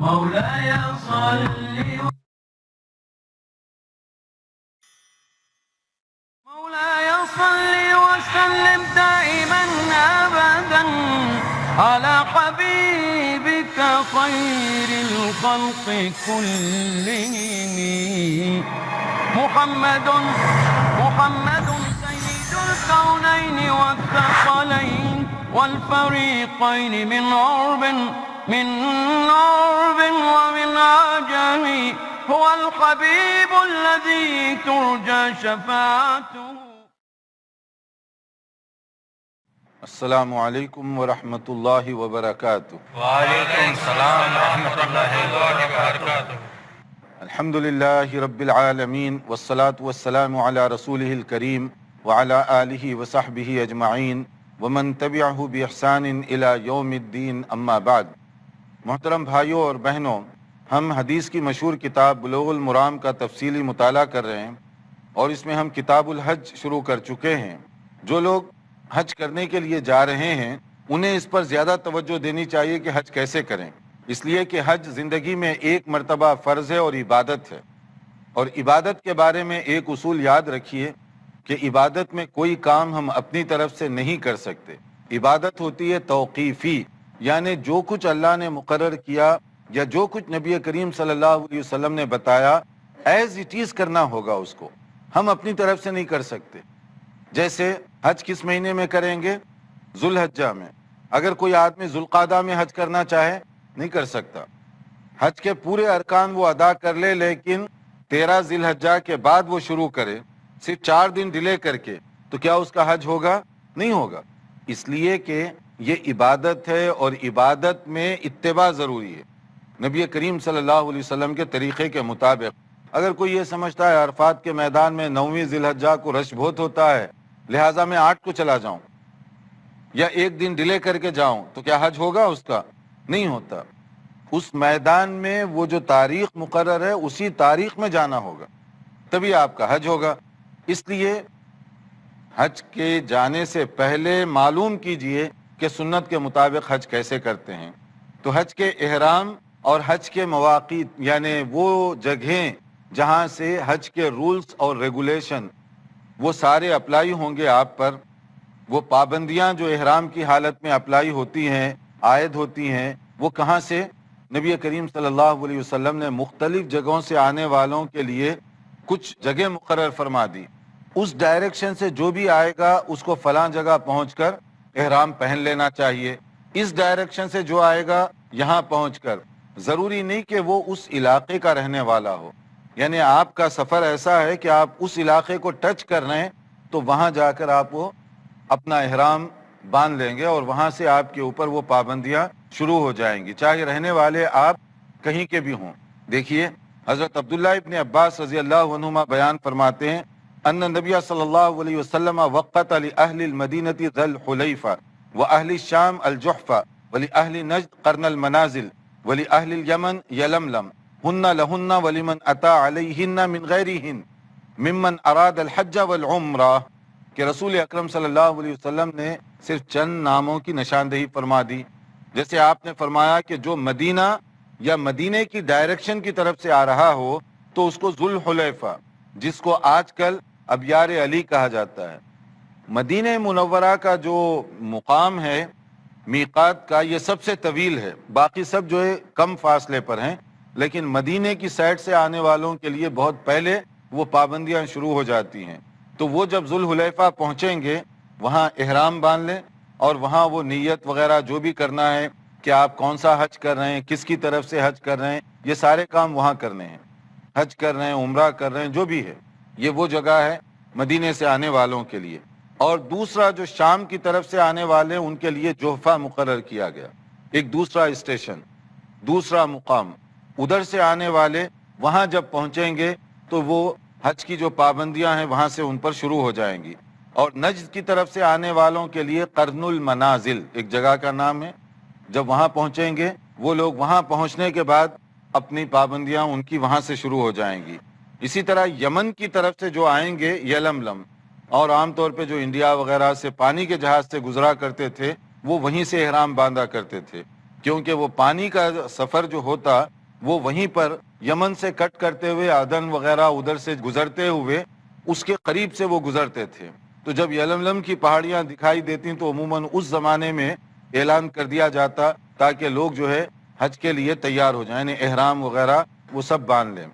مولاي صل مولاي صل وسلم دائما أبدا على حبيبك خير الخلق كلهم محمد سيد الكونين والثقلين والفريقين من عرب ومن عجم هو الحبيب الذي ترجى شفاعته. السلام علیکم ورحمۃ اللہ وبرکاتہ. وعلیکم السلام ورحمۃ اللہ وبرکاتہ. الحمد للہ رب العالمین والصلاة والسلام علی رسولہ الکریم وعلی آلہ وصحبہ اجمعین ومن تبعہ بإحسان الی یوم الدین، اما بعد. محترم بھائیوں اور بہنوں، ہم حدیث کی مشہور کتاب بلوغ المرام کا تفصیلی مطالعہ کر رہے ہیں اور اس میں ہم کتاب الحج شروع کر چکے ہیں. جو لوگ حج کرنے کے لیے جا رہے ہیں انہیں اس پر زیادہ توجہ دینی چاہیے کہ حج کیسے کریں، اس لیے کہ حج زندگی میں ایک مرتبہ فرض ہے اور عبادت ہے. اور عبادت کے بارے میں ایک اصول یاد رکھیے کہ عبادت میں کوئی کام ہم اپنی طرف سے نہیں کر سکتے. عبادت ہوتی ہے توقیفی، یعنی جو کچھ اللہ نے مقرر کیا یا جو کچھ نبی کریم صلی اللہ علیہ وسلم نے بتایا ایز اٹ از کرنا ہوگا، اس کو ہم اپنی طرف سے نہیں کر سکتے. جیسے حج کس مہینے میں کریں گے؟ ذوالحجہ میں. اگر کوئی آدمی ذوالقعدہ میں حج کرنا چاہے نہیں کر سکتا. حج کے پورے ارکان وہ ادا کر لے لیکن 13 ذی الحجہ کے بعد وہ شروع کرے، صرف 4 دن ڈیلے کر کے، تو کیا اس کا حج ہوگا؟ نہیں ہوگا. اس لیے کہ یہ عبادت ہے اور عبادت میں اتباع ضروری ہے نبی کریم صلی اللہ علیہ وسلم کے طریقے کے مطابق. اگر کوئی یہ سمجھتا ہے عرفات کے میدان میں 9ویں ذی الحجہ کو رش بہت ہوتا ہے لہٰذا میں 8 کو چلا جاؤں یا 1 دن ڈیلے کر کے جاؤں، تو کیا حج ہوگا اس کا؟ نہیں ہوتا. اس میدان میں وہ جو تاریخ مقرر ہے اسی تاریخ میں جانا ہوگا، تبھی آپ کا حج ہوگا. اس لیے حج کے جانے سے پہلے معلوم کیجئے کہ سنت کے مطابق حج کیسے کرتے ہیں. تو حج کے احرام اور حج کے مواقیت، یعنی وہ جگہیں جہاں سے حج کے رولز اور ریگولیشن وہ سارے اپلائی ہوں گے آپ پر. وہ پابندیاں جو احرام کی حالت میں اپلائی ہوتی ہیں، عائد ہوتی ہیں، وہ کہاں سے؟ نبی کریم صلی اللہ علیہ وسلم نے مختلف جگہوں سے آنے والوں کے لیے کچھ جگہ مقرر فرما دی. اس ڈائریکشن سے جو بھی آئے گا اس کو فلاں جگہ پہنچ کر احرام پہن لینا چاہیے. اس ڈائریکشن سے جو آئے گا یہاں پہنچ کر، ضروری نہیں کہ وہ اس علاقے کا رہنے والا ہو. یعنی آپ کا سفر ایسا ہے کہ آپ اس علاقے کو ٹچ کر رہے ہیں تو وہاں جا کر آپ وہ اپنا احرام باندھ لیں گے اور وہاں سے آپ کے اوپر وہ پابندیاں شروع ہو جائیں گی، چاہے رہنے والے آپ کہیں کے بھی ہوں. دیکھیے حضرت عبداللہ ابن عباس رضی اللہ عنہما بیان فرماتے ہیں ان نبی صلی اللہ علیہ وسلم وقت لأہل المدینہ ذی الحلیفہ وأہل الشام الجحفہ ولأہل نجد قرن المنازل ولأہل الیمن یلملم ہن لہن ولمن اتا علیہن من غیرہن ممن اراد الحج والعمرہ. کہ رسول اکرم صلی اللہ علیہ وسلم نے صرف چند ناموں کی نشاندہی فرما دی. جیسے آپ نے فرمایا کہ جو مدینہ یا مدینے کی ڈائریکشن کی طرف سے آ رہا ہو تو اس کو ذوالحلیفہ، جس کو آج کل ابیار علی کہا جاتا ہے. مدینہ منورہ کا جو مقام ہے میقات کا، یہ سب سے طویل ہے، باقی سب جو ہے کم فاصلے پر ہیں، لیکن مدینے کی سائڈ سے آنے والوں کے لیے بہت پہلے وہ پابندیاں شروع ہو جاتی ہیں. تو وہ جب ذوالحلیفہ پہنچیں گے وہاں احرام باندھ لیں اور وہاں وہ نیت وغیرہ جو بھی کرنا ہے کہ آپ کون سا حج کر رہے ہیں، کس کی طرف سے حج کر رہے ہیں، یہ سارے کام وہاں کرنے ہیں. حج کر رہے ہیں، عمرہ کر رہے ہیں، جو بھی ہے، یہ وہ جگہ ہے مدینے سے آنے والوں کے لیے. اور دوسرا جو شام کی طرف سے آنے والے ان کے لیے جوحفہ مقرر کیا گیا، ایک دوسرا اسٹیشن، دوسرا مقام. ادھر سے آنے والے وہاں جب پہنچیں گے تو وہ حج کی جو پابندیاں ہیں وہاں سے ان پر شروع ہو جائیں گی. اور نجد کی طرف سے آنے والوں کے لیے قرن المنازل ایک جگہ کا نام ہے. جب وہاں پہنچیں گے وہ لوگ وہاں پہنچنے کے بعد اپنی پابندیاں ان کی وہاں سے شروع ہو جائیں گی. اسی طرح یمن کی طرف سے جو آئیں گے یلملم، اور عام طور پہ جو انڈیا وغیرہ سے پانی کے جہاز سے گزرا کرتے تھے وہ وہیں سے احرام باندھا کرتے تھے، کیونکہ وہ پانی کا سفر جو ہوتا وہ وہیں پر یمن سے کٹ کرتے ہوئے عدن وغیرہ ادھر سے گزرتے ہوئے اس کے قریب سے وہ گزرتے تھے. تو جب یلملم کی پہاڑیاں دکھائی دیتی تو عموماً اس زمانے میں اعلان کر دیا جاتا تاکہ لوگ جو ہے حج کے لیے تیار ہو جائیں، یعنی احرام وغیرہ وہ سب باندھ لیں.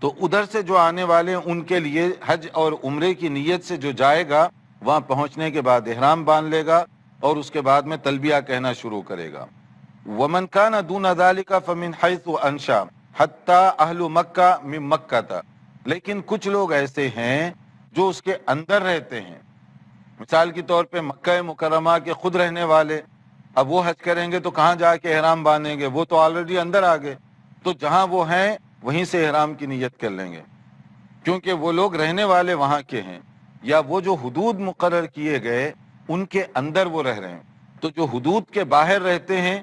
تو ادھر سے جو آنے والے ہیں ان کے لیے حج اور عمرے کی نیت سے جو جائے گا وہاں پہنچنے کے بعد احرام باندھ لے گا اور اس کے بعد میں تلبیہ کہنا شروع کرے گا. وَمَنْ كَانَ دُونَ ذَلِكَ فَمِنْ حَيْثُ أَنْشَأَ حَتَّى أَهْلُ مَكَّةَ مِنْ مَكَّةَ. لیکن کچھ لوگ ایسے ہیں جو اس کے اندر رہتے ہیں. مثال کے طور پہ مکہ مکرمہ کے خود رہنے والے اب وہ حج کریں گے تو کہاں جا کے احرام باندھیں گے؟ وہ تو آلریڈی اندر آ گئے، تو جہاں وہ ہیں وہیں سے احرام کی نیت کر لیں گے، کیونکہ وہ لوگ رہنے والے وہاں کے ہیں، یا وہ جو حدود مقرر کیے گئے ان کے اندر وہ رہ رہے ہیں. تو جو حدود کے باہر رہتے ہیں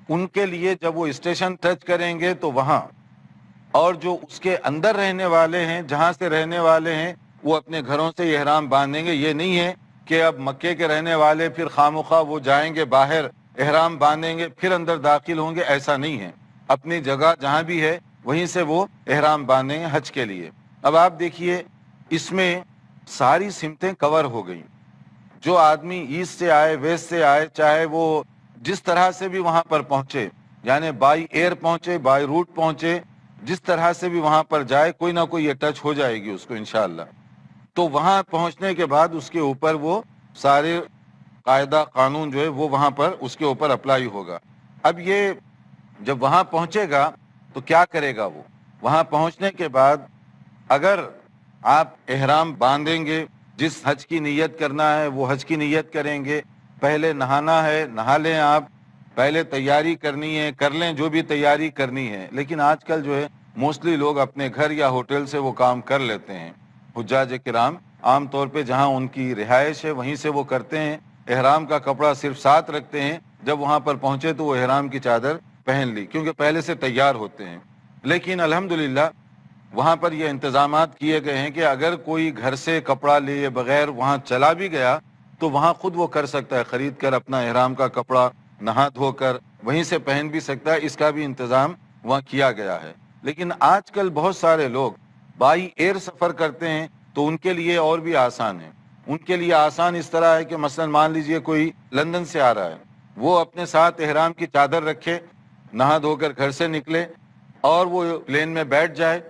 ان کے لیے جب وہ اسٹیشن ٹچ کریں گے تو وہاں، اور جو اس کے اندر رہنے والے ہیں جہاں سے رہنے والے ہیں وہ اپنے گھروں سے احرام باندھیں گے. یہ نہیں ہے کہ اب مکے کے رہنے والے پھر خواہ وہ جائیں گے باہر احرام باندھیں گے پھر اندر داخل ہوں گے، ایسا نہیں ہے. اپنی جگہ جہاں بھی ہے وہیں سے وہ احرام باندھیں گے حج کے لیے. اب آپ دیکھیے اس میں ساری سمتیں کور ہو گئیں. جو آدمی ایسٹ سے آئے ویسٹ سے آئے، چاہے وہ جس طرح سے بھی وہاں پر پہنچے، یعنی بائی ایئر پہنچے بائی روٹ پہنچے، جس طرح سے بھی وہاں پر جائے کوئی نہ کوئی یہ ٹچ ہو جائے گی اس کو انشاءاللہ. تو وہاں پہنچنے کے بعد اس کے اوپر وہ سارے قاعدہ قانون جو ہے وہ وہاں پر اس کے اوپر اپلائی ہوگا. اب یہ جب وہاں پہنچے گا تو کیا کرے گا؟ وہ وہاں پہنچنے کے بعد اگر آپ احرام باندھیں گے، جس حج کی نیت کرنا ہے وہ حج کی نیت کریں گے، پہلے نہانا ہے نہا لیں، آپ پہلے تیاری کرنی ہے کر لیں جو بھی تیاری کرنی ہے. لیکن آج کل جو ہے موسٹلی لوگ اپنے گھر یا ہوٹل سے وہ کام کر لیتے ہیں. حجاج کرام عام طور پہ جہاں ان کی رہائش ہے وہیں سے وہ کرتے ہیں. احرام کا کپڑا صرف ساتھ رکھتے ہیں، جب وہاں پر پہنچے تو وہ احرام کی چادر پہن لی، کیونکہ پہلے سے تیار ہوتے ہیں. لیکن الحمدللہ وہاں پر یہ انتظامات کیے گئے ہیں کہ اگر کوئی گھر سے کپڑا لیے بغیر وہاں چلا بھی گیا تو وہاں خود وہ کر سکتا ہے، خرید کر اپنا احرام کا کپڑا نہا دھو کر وہیں سے پہن بھی سکتا ہے. اس کا بھی انتظام وہاں کیا گیا ہے. لیکن آج کل بہت سارے لوگ بائی ایئر سفر کرتے ہیں تو ان کے لیے اور بھی آسان ہے. ان کے لیے آسان اس طرح ہے کہ مثلا مان لیجئے کوئی لندن سے آ رہا ہے، وہ اپنے ساتھ احرام کی چادر رکھے، نہا دھو کر گھر سے نکلے اور وہ پلین میں بیٹھ جائے.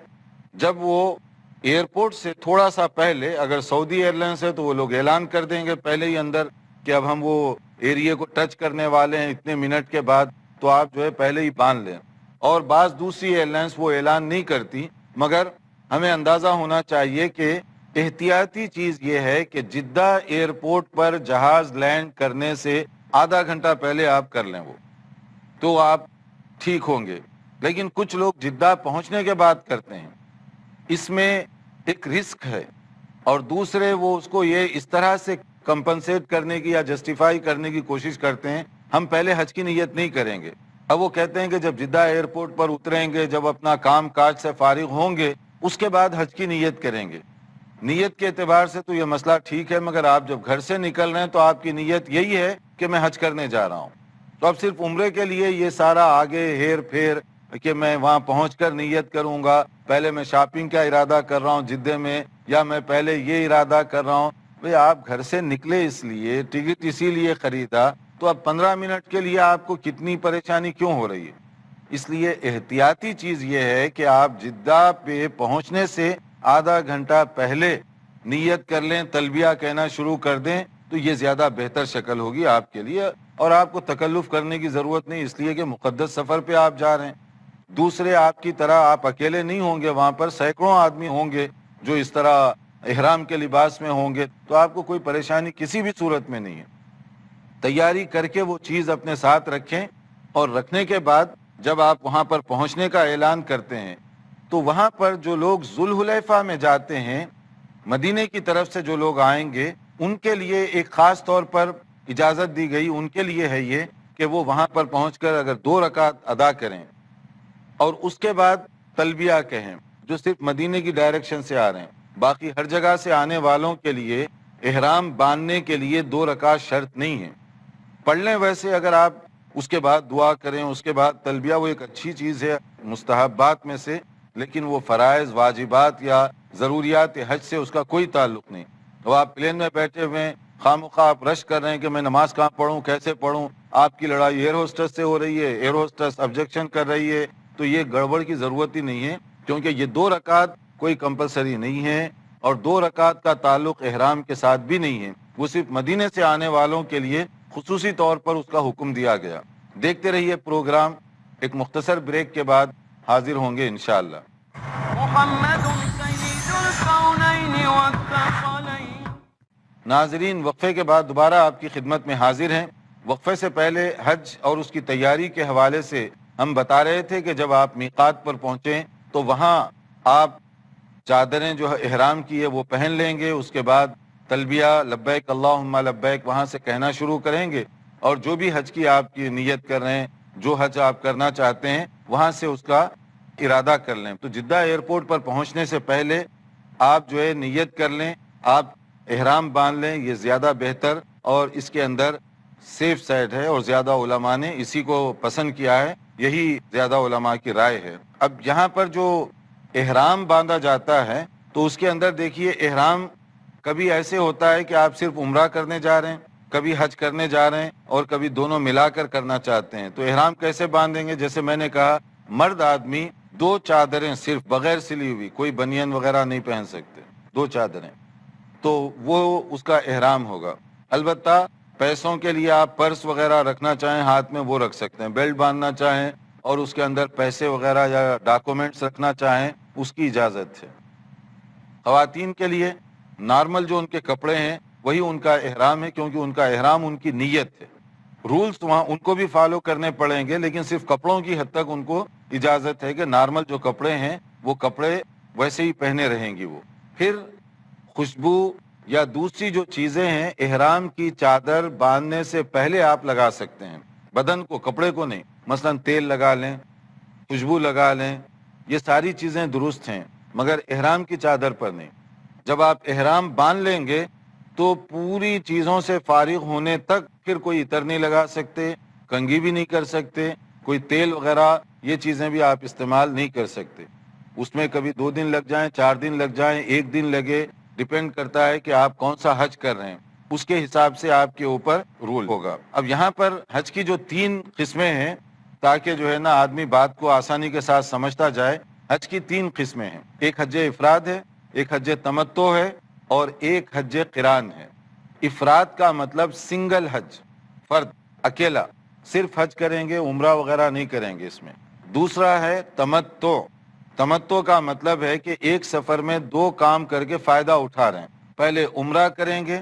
جب وہ ایئرپورٹ سے تھوڑا سا پہلے، اگر سعودی ایئر لائنس ہے تو وہ لوگ اعلان کر دیں گے پہلے ہی اندر کہ اب ہم وہ ایریے کو ٹچ کرنے والے ہیں اتنے منٹ کے بعد، تو آپ جو ہے پہلے ہی باندھ لیں. اور بعض دوسری ایئر لائنس وہ اعلان نہیں کرتی، مگر ہمیں اندازہ ہونا چاہیے کہ احتیاطی چیز یہ ہے کہ جدہ ایئرپورٹ پر جہاز لینڈ کرنے سے آدھا گھنٹہ پہلے آپ کر لیں وہ، تو آپ ٹھیک ہوں گے. لیکن کچھ لوگ جدہ پہنچنے کے بعد کرتے ہیں، اس میں ایک رسک ہے. اور دوسرے وہ اس کو یہ اس طرح سے کمپنسیٹ کرنے کی یا جسٹیفائی کرنے کی کوشش کرتے ہیں، ہم پہلے حج کی نیت نہیں کریں گے. اب وہ کہتے ہیں کہ جب جدہ ایئرپورٹ پر اتریں گے، جب اپنا کام کاج سے فارغ ہوں گے اس کے بعد حج کی نیت کریں گے. نیت کے اعتبار سے تو یہ مسئلہ ٹھیک ہے، مگر آپ جب گھر سے نکل رہے ہیں تو آپ کی نیت یہی ہے کہ میں حج کرنے جا رہا ہوں. تو اب صرف عمرے کے لیے یہ سارا آگے ہیر پھیر کہ میں وہاں پہنچ کر نیت کروں گا، پہلے میں شاپنگ کا ارادہ کر رہا ہوں جدے میں، یا میں پہلے یہ ارادہ کر رہا ہوں. بھئی آپ گھر سے نکلے اس لیے، ٹکٹ اسی لیے خریدا، تو اب 15 منٹ کے لیے آپ کو کتنی پریشانی کیوں ہو رہی ہے؟ اس لیے احتیاطی چیز یہ ہے کہ آپ جدہ پہ پہنچنے سے آدھا گھنٹہ پہلے نیت کر لیں، تلبیہ کہنا شروع کر دیں، تو یہ زیادہ بہتر شکل ہوگی آپ کے لیے. اور آپ کو تکلف کرنے کی ضرورت نہیں، اس لیے کہ مقدس سفر پہ آپ جا رہے ہیں. دوسرے آپ کی طرح آپ اکیلے نہیں ہوں گے، وہاں پر سینکڑوں آدمی ہوں گے جو اس طرح احرام کے لباس میں ہوں گے، تو آپ کو کوئی پریشانی کسی بھی صورت میں نہیں ہے. تیاری کر کے وہ چیز اپنے ساتھ رکھیں، اور رکھنے کے بعد جب آپ وہاں پر پہنچنے کا اعلان کرتے ہیں تو وہاں پر جو لوگ ذوالحلیفہ میں جاتے ہیں، مدینے کی طرف سے جو لوگ آئیں گے ان کے لیے ایک خاص طور پر اجازت دی گئی. ان کے لیے ہے یہ کہ وہ وہاں پر پہنچ کر اگر 2 رکعت ادا کریں اور اس کے بعد تلبیہ کہیں، جو صرف مدینے کی ڈائریکشن سے آ رہے ہیں. باقی ہر جگہ سے آنے والوں کے لیے احرام باندھنے کے لیے 2 رکعت شرط نہیں ہے. پڑھ لیں ویسے اگر آپ اس کے بعد دعا کریں، اس کے بعد تلبیہ وہ ایک اچھی چیز ہے مستحبات میں سے، لیکن وہ فرائض واجبات یا ضروریات حج سے اس کا کوئی تعلق نہیں۔ تو آپ پلین میں بیٹھے ہوئے ہیں، خواہ آپ رش کر رہے ہیں کہ میں نماز کہاں پڑھوں، کیسے پڑھوں، آپ کی لڑائی ایئر ہوسٹس سے ہو رہی ہے، ایئر ہوسٹس آبجیکشن کر رہی ہے، تو یہ گڑبڑ کی ضرورت ہی نہیں ہے، کیونکہ یہ 2 رکعت کوئی کمپلسری نہیں ہے، اور 2 رکعت کا تعلق احرام کے ساتھ بھی نہیں ہے، وہ صرف مدینے سے آنے والوں کے لیے خصوصی طور پر اس کا حکم دیا گیا۔ دیکھتے رہیے پروگرام، ایک مختصر بریک کے بعد حاضر ہوں گے انشاءاللہ۔ محمد سید الکونین والثقلین۔ ناظرین، وقفے کے بعد دوبارہ آپ کی خدمت میں حاضر ہیں۔ وقفے سے پہلے حج اور اس کی تیاری کے حوالے سے ہم بتا رہے تھے کہ جب آپ میقات پر پہنچیں تو وہاں آپ چادریں جو احرام کی ہے وہ پہن لیں گے، اس کے بعد تلبیہ لبیک اللہم لبیک وہاں سے کہنا شروع کریں گے، اور جو بھی حج کی آپ کی نیت کر رہے ہیں، جو حج آپ کرنا چاہتے ہیں وہاں سے اس کا ارادہ کر لیں۔ تو جدہ ایئرپورٹ پر پہنچنے سے پہلے آپ جو ہے نیت کر لیں، آپ احرام باندھ لیں، یہ زیادہ بہتر اور اس کے اندر سیف سائڈ ہے، اور زیادہ علماء نے اسی کو پسند کیا ہے، یہی زیادہ علماء کی رائے ہے۔ اب یہاں پر جو احرام باندھا جاتا ہے تو اس کے اندر دیکھیے، احرام کبھی ایسے ہوتا ہے کہ آپ صرف عمرہ کرنے جا رہے ہیں، کبھی حج کرنے جا رہے ہیں، اور کبھی دونوں ملا کر کرنا چاہتے ہیں۔ تو احرام کیسے باندھیں گے؟ جیسے میں نے کہا، مرد آدمی 2 چادریں صرف بغیر سلی ہوئی، کوئی بنین وغیرہ نہیں پہن سکتے، 2 چادریں، تو وہ اس کا احرام ہوگا۔ البتہ پیسوں کے لیے آپ پرس وغیرہ رکھنا چاہیں ہاتھ میں وہ رکھ سکتے ہیں، بیلٹ باندھنا چاہیں اور اس کے اندر پیسے وغیرہ یا ڈاکومنٹس رکھنا چاہیں اس کی اجازت ہے۔ خواتین کے لیے نارمل جو ان کے کپڑے ہیں وہی ان کا احرام ہے، کیونکہ ان کا احرام ان کی نیت ہے۔ رولز وہاں ان کو بھی فالو کرنے پڑیں گے، لیکن صرف کپڑوں کی حد تک ان کو اجازت ہے کہ نارمل جو کپڑے ہیں وہ کپڑے ویسے ہی پہنے رہیں گی وہ۔ پھر خوشبو یا دوسری جو چیزیں ہیں احرام کی چادر باندھنے سے پہلے آپ لگا سکتے ہیں، بدن کو، کپڑے کو نہیں۔ مثلا تیل لگا لیں، خوشبو لگا لیں، یہ ساری چیزیں درست ہیں، مگر احرام کی چادر پر نہیں۔ جب آپ احرام باندھ لیں گے تو پوری چیزوں سے فارغ ہونے تک پھر کوئی عطر نہیں لگا سکتے، کنگھی بھی نہیں کر سکتے، کوئی تیل وغیرہ یہ چیزیں بھی آپ استعمال نہیں کر سکتے۔ اس میں کبھی 2 دن لگ جائیں، 4 دن لگ جائیں، 1 دن لگے، ڈیپینڈ کرتا ہے کہ آپ کون سا حج کر رہے ہیں، اس کے حساب سے آپ کے اوپر رول ہوگا۔ اب یہاں پر حج کی جو 3 قسمیں ہیں، تاکہ جو ہے نا آدمی بات کو آسانی کے ساتھ سمجھتا جائے، حج کی 3 قسمیں ہیں۔ ایک حج افراد ہے، ایک حج تمتع ہے، اور ایک حج قران ہے۔ افراد کا مطلب سنگل حج، فرد، اکیلا صرف حج کریں گے، عمرہ وغیرہ نہیں کریں گے اس میں۔ دوسرا ہے تمتع۔ تمتع کا مطلب ہے کہ ایک سفر میں 2 کام کر کے فائدہ اٹھا رہے ہیں، پہلے عمرہ کریں گے،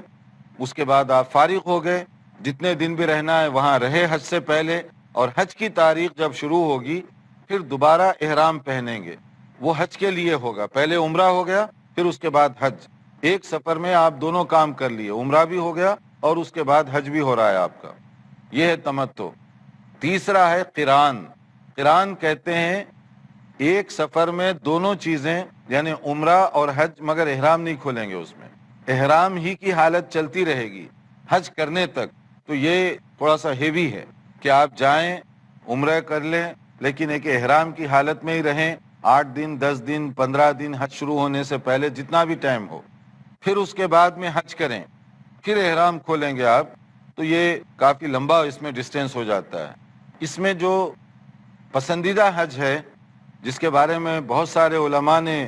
اس کے بعد آپ فارغ ہو گئے، جتنے دن بھی رہنا ہے وہاں رہے حج سے پہلے، اور حج کی تاریخ جب شروع ہوگی پھر دوبارہ احرام پہنیں گے، وہ حج کے لیے ہوگا۔ پہلے عمرہ ہو گیا، پھر اس کے بعد حج۔ ایک سفر میں آپ دونوں کام کر لیے، عمرہ بھی ہو گیا اور اس کے بعد حج بھی ہو رہا ہے آپ کا، یہ ہے تمتع۔ تیسرا ہے قران۔ قران کہتے ہیں ایک سفر میں دونوں چیزیں، یعنی عمرہ اور حج، مگر احرام نہیں کھولیں گے، اس میں احرام ہی کی حالت چلتی رہے گی حج کرنے تک۔ تو یہ تھوڑا سا ہیوی ہے کہ آپ جائیں عمرہ کر لیں لیکن ایک احرام کی حالت میں ہی رہیں 8 دن 10 دن 15 دن حج شروع ہونے سے پہلے، جتنا بھی ٹائم ہو، پھر اس کے بعد میں حج کریں، پھر احرام کھولیں گے آپ، تو یہ کافی لمبا اس میں ڈسٹینس ہو جاتا ہے۔ اس میں جو پسندیدہ حج ہے جس کے بارے میں بہت سارے علماء نے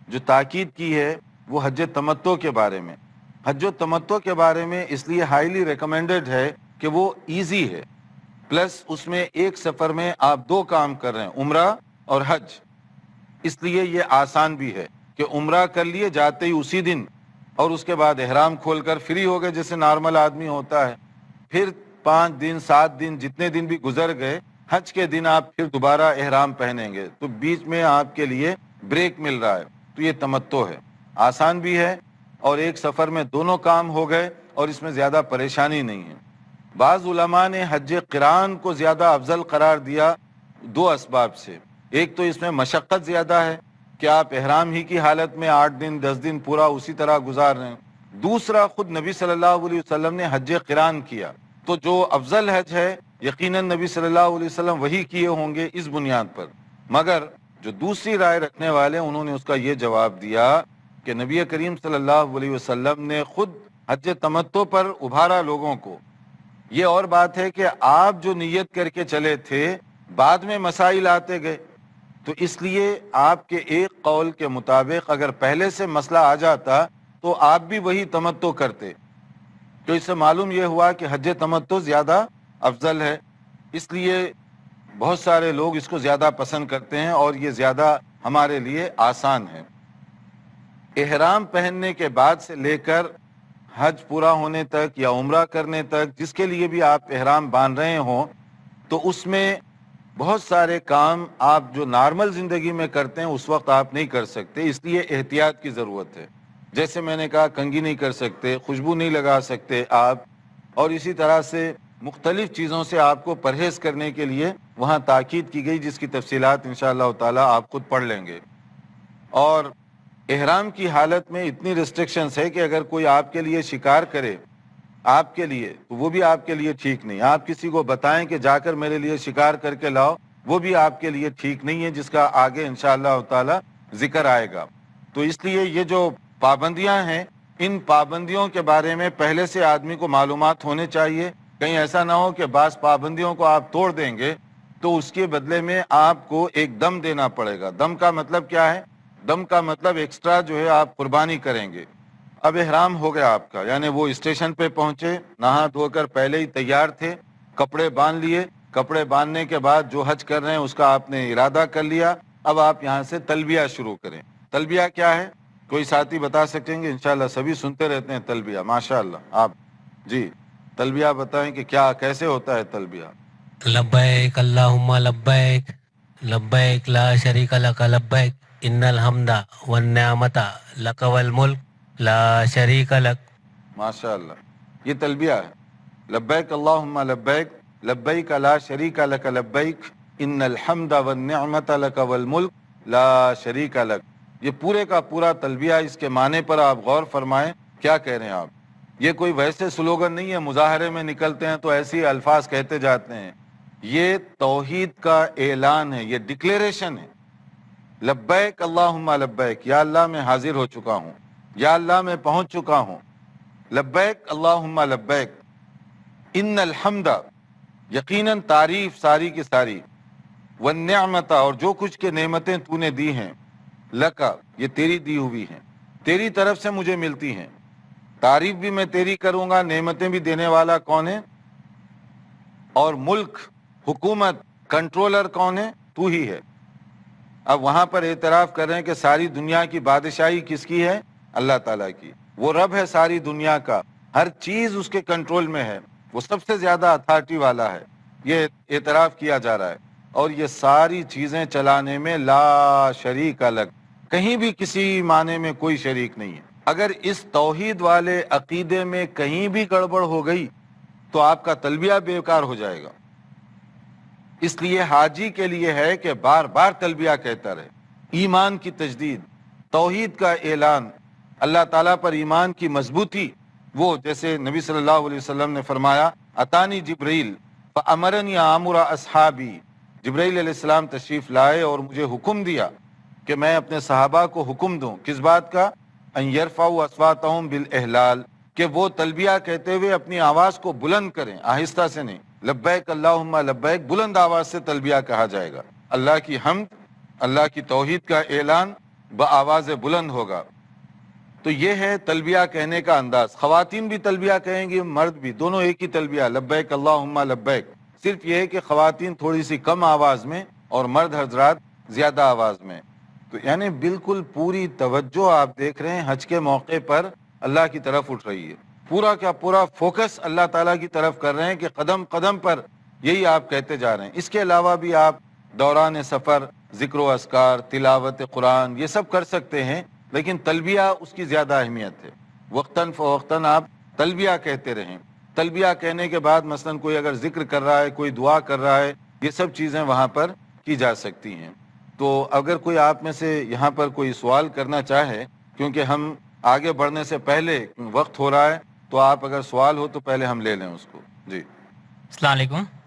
جو تاکید کی ہے وہ حج تمتع کے بارے میں۔ حج تمتع کے بارے میں اس لیے ہائیلی ریکمینڈڈ ہے کہ وہ ایزی ہے، پلس اس میں ایک سفر میں آپ 2 کام کر رہے ہیں، عمرہ اور حج، اس لیے یہ آسان بھی ہے کہ عمرہ کر لیے جاتے ہی اسی دن، اور اس کے بعد احرام کھول کر فری ہو گئے جیسے نارمل آدمی ہوتا ہے۔ پھر 5 دن 7 دن جتنے دن بھی گزر گئے، حج کے دن آپ پھر دوبارہ احرام پہنیں گے، تو بیچ میں آپ کے لیے بریک مل رہا ہے، تو یہ تمتع ہے، آسان بھی ہے، اور ایک سفر میں دونوں کام ہو گئے اور اس میں زیادہ پریشانی نہیں ہے۔ بعض علماء نے حج قران کو زیادہ افضل قرار دیا 2 اسباب سے۔ ایک تو اس میں مشقت زیادہ ہے کہ آپ احرام ہی کی حالت میں 8 دن 10 دن پورا اسی طرح گزار رہے ہیں۔ دوسرا، خود نبی صلی اللہ علیہ وسلم نے حج قران کیا، تو جو افضل حج ہے یقیناً نبی صلی اللہ علیہ وسلم وہی کیے ہوں گے اس بنیاد پر، مگر جو دوسری رائے رکھنے والے انہوں نے اس کا یہ جواب دیا کہ نبی کریم صلی اللہ علیہ وسلم نے خود حج تمتع پر ابھارا لوگوں کو۔ یہ اور بات ہے کہ آپ جو نیت کر کے چلے تھے بعد میں مسائل آتے گئے، تو اس لیے آپ کے ایک قول کے مطابق اگر پہلے سے مسئلہ آ جاتا تو آپ بھی وہی تمتع کرتے، تو اس سے معلوم یہ ہوا کہ حج تمتع زیادہ افضل ہے، اس لیے بہت سارے لوگ اس کو زیادہ پسند کرتے ہیں اور یہ زیادہ ہمارے لیے آسان ہے۔ احرام پہننے کے بعد سے لے کر حج پورا ہونے تک یا عمرہ کرنے تک جس کے لیے بھی آپ احرام باندھ رہے ہوں، تو اس میں بہت سارے کام آپ جو نارمل زندگی میں کرتے ہیں اس وقت آپ نہیں کر سکتے، اس لیے احتیاط کی ضرورت ہے۔ جیسے میں نے کہا کنگھی نہیں کر سکتے، خوشبو نہیں لگا سکتے آپ، اور اسی طرح سے مختلف چیزوں سے آپ کو پرہیز کرنے کے لیے وہاں تاکید کی گئی، جس کی تفصیلات انشاءاللہ تعالیٰ آپ خود پڑھ لیں گے۔ اور احرام کی حالت میں اتنی ریسٹرکشنز ہے کہ اگر کوئی آپ کے لیے شکار کرے آپ کے لیے تو وہ بھی آپ کے لیے ٹھیک نہیں، آپ کسی کو بتائیں کہ جا کر میرے لیے شکار کر کے لاؤ، وہ بھی آپ کے لیے ٹھیک نہیں ہے، جس کا آگے انشاءاللہ تعالیٰ ذکر آئے گا۔ تو اس لیے یہ جو پابندیاں ہیں، ان پابندیوں کے بارے میں پہلے سے آدمی کو معلومات ہونے چاہیے، کہیں ایسا نہ ہو کہ بعض پابندیوں کو آپ توڑ دیں گے تو اس کے بدلے میں آپ کو ایک دم دینا پڑے گا۔ دم کا مطلب کیا ہے؟ دم کا مطلب ایکسٹرا جو ہے آپ قربانی کریں گے۔ اب احرام ہو گیا آپ کا، یعنی وہ اسٹیشن پہ پہنچے، نہا دھو کر پہلے ہی تیار تھے، کپڑے باندھ لیے، کپڑے باندھنے کے بعد جو حج کر رہے ہیں اس کا آپ نے ارادہ کر لیا، اب آپ یہاں سے تلبیہ شروع کریں۔ تلبیہ کیا ہے؟ کوئی ساتھی بتا سکیں گے؟ انشاءاللہ سبھی سنتے رہتے ہیں تلبیہ، ماشاءاللہ۔ آپ جی تلبیہ بتائیں کہ کیا کیسے ہوتا ہے تلبیہ؟ لبیک اللہم لبیک لبیک لا شریک لک لبیک ان الحمد والنعمت لک والملک لا شریک لک۔ ماشاءاللہ، یہ تلبیہ ہے۔ لبیک اللہم لبیک لبیک لا شریک لک لبیک ان الحمد والنعمت لک والملک لا شریک لک۔ یہ پورے کا پورا تلبیہ، اس کے معنی پر آپ غور فرمائیں، کیا کہہ رہے ہیں آپ؟ یہ کوئی ویسے سلوگن نہیں ہے، مظاہرے میں نکلتے ہیں تو ایسے ہی الفاظ کہتے جاتے ہیں، یہ توحید کا اعلان ہے، یہ ڈکلیریشن ہے۔ لبیک اللہم لبیک، یا اللہ میں حاضر ہو چکا ہوں، یا اللہ میں پہنچ چکا ہوں، لبیک اللہم لبیک ان الحمد، یقیناً تعریف ساری کی ساری، والنعمت، اور جو کچھ کے نعمتیں تو نے دی ہیں، لکا، یہ تیری دی ہوئی ہیں، تیری طرف سے مجھے ملتی ہیں، تعریف بھی میں تیری کروں گا، نعمتیں بھی دینے والا کون ہے، اور ملک، حکومت، کنٹرولر کون ہے؟ تو ہی ہے۔ اب وہاں پر اعتراف کر رہے ہیں کہ ساری دنیا کی بادشاہی کس کی ہے؟ اللہ تعالیٰ کی۔ وہ رب ہے ساری دنیا کا، ہر چیز اس کے کنٹرول میں ہے، وہ سب سے زیادہ اتھارٹی والا ہے، یہ اعتراف کیا جا رہا ہے۔ اور یہ ساری چیزیں چلانے میں لا شریک لک، کہیں بھی کسی معنی میں کوئی شریک نہیں ہے۔ اگر اس توحید والے عقیدے میں کہیں بھی گڑبڑ ہو گئی تو آپ کا تلبیہ بیکار ہو جائے گا۔ اس لیے حاجی کے لیے ہے کہ بار بار تلبیہ کہتا رہے، ایمان کی تجدید، توحید کا اعلان، اللہ تعالیٰ پر ایمان کی مضبوطی۔ وہ جیسے نبی صلی اللہ علیہ وسلم نے فرمایا، اتانی جبریل فامرنی آمر اصحابی، جبرائیل علیہ السلام تشریف لائے اور مجھے حکم دیا کہ میں اپنے صحابہ کو حکم دوں، کس بات کا؟ ان یرفعوا اصواتهم بالاحلال، کہ وہ تلبیہ کہتے ہوئے اپنی آواز کو بلند کریں، آہستہ سے نہیں۔ لبیک اللہم لبیک بلند آواز سے تلبیہ کہا جائے گا، اللہ کی حمد، اللہ کی توحید کا اعلان بآواز بلند ہوگا۔ تو یہ ہے تلبیہ کہنے کا انداز۔ خواتین بھی تلبیہ کہیں گی، مرد بھی، دونوں ایک ہی تلبیہ، لبیک اللہم لبیک۔ صرف یہ ہے کہ خواتین تھوڑی سی کم آواز میں اور مرد حضرات زیادہ آواز میں۔ تو یعنی بالکل پوری توجہ آپ دیکھ رہے ہیں حج کے موقع پر اللہ کی طرف اٹھ رہی ہے، پورا کا پورا فوکس اللہ تعالیٰ کی طرف کر رہے ہیں کہ قدم قدم پر یہی آپ کہتے جا رہے ہیں۔ اس کے علاوہ بھی آپ دوران سفر ذکر و اذکار، تلاوت قرآن، یہ سب کر سکتے ہیں، لیکن تلبیہ اس کی زیادہ اہمیت ہے۔ وقتاً فوقتاً آپ تلبیہ کہتے رہیں۔ تلبیہ کہنے کے بعد مثلاً کوئی اگر ذکر کر رہا ہے، کوئی دعا کر رہا ہے، یہ سب چیزیں وہاں پر کی جا سکتی ہیں۔ تو اگر کوئی آپ میں سے یہاں پر کوئی سوال کرنا چاہے، کیونکہ ہم آگے بڑھنے سے پہلے وقت ہو رہا ہے، تو آپ اگر سوال ہو تو پہلے ہم لے لیں اس کو۔ جی السلام علیکم۔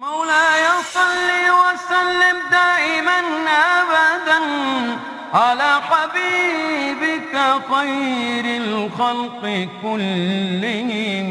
مولاي صل وسلم دائما أبدا على حبيبك خير الخلق كلهم